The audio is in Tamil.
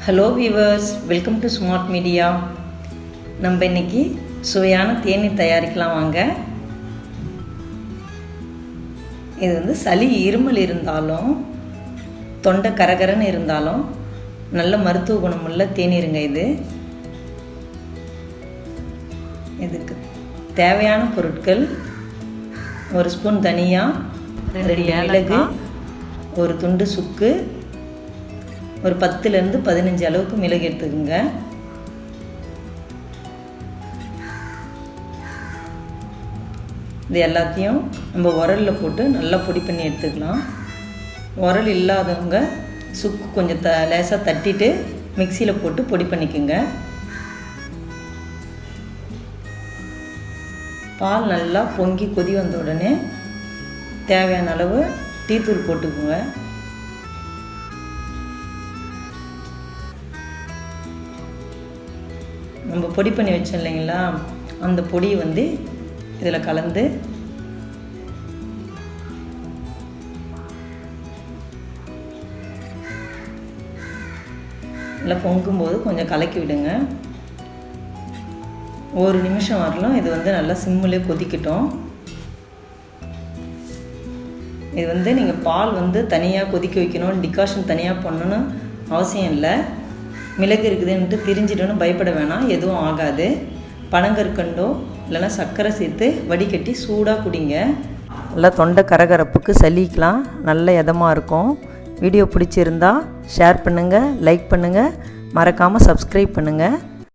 Hello viewers, welcome to smart media. நம்ம இன்னைக்கு சுவையான தேநீர் தயாரிக்கலாம் வாங்க. இது சளி இருமல் இருந்தாலும் தொண்டை கரகரன்னு இருந்தாலும் நல்ல மருத்துவ குணமுள்ள தேநீருங்க. இதுக்கு தேவையான பொருட்கள்: ஒரு ஸ்பூன் தனியா, 2 மிளகு, ஒரு துண்டு சுக்கு, ஒரு 10லேருந்து 15 அளவுக்கு மிளகு எடுத்துக்கோங்க. இது எல்லாத்தையும் நம்ம உரலில் போட்டு நல்லா பொடி பண்ணி எடுத்துக்கலாம். உரல் இல்லாதவங்க சுக்கு கொஞ்சம் லேசாக தட்டிட்டு மிக்சியில் போட்டு பொடி பண்ணிக்கோங்க. பால் நல்லா பொங்கி கொதி வந்த உடனே தேவையான அளவு டீத்தூள் போட்டுக்கோங்க. நம்ம பொடி பண்ணி வச்சோம் இல்லைங்களா, அந்த பொடியை இதில் கலந்து நல்லா பொங்கும்போது கொஞ்சம் கலக்கி விடுங்க. 1 நிமிஷம் வரலாம் இது நல்லா சிம்மிலே கொதிக்கட்டும். இது நீங்கள் பால் தனியாக கொதிக்க வைக்கணும், டிகாஷன் தனியாக பண்ணணும்னு அவசியம் இல்லை. மிளகு இருக்குதுன்ட்டு திரிஞ்சிட்டோன்னு பயப்பட வேணாம், எதுவும் ஆகாது. பனங்கற்கண்டோ இல்லைன்னா சர்க்கரை சேர்த்து வடிகட்டி சூடாக குடிங்க. நல்லா தொண்டை கரகரப்புக்கு சளிக்கலாம் நல்ல இதமாக இருக்கும். வீடியோ பிடிச்சிருந்தா ஷேர் பண்ணுங்கள், லைக் பண்ணுங்கள், மறக்காமல் சப்ஸ்கிரைப் பண்ணுங்கள்.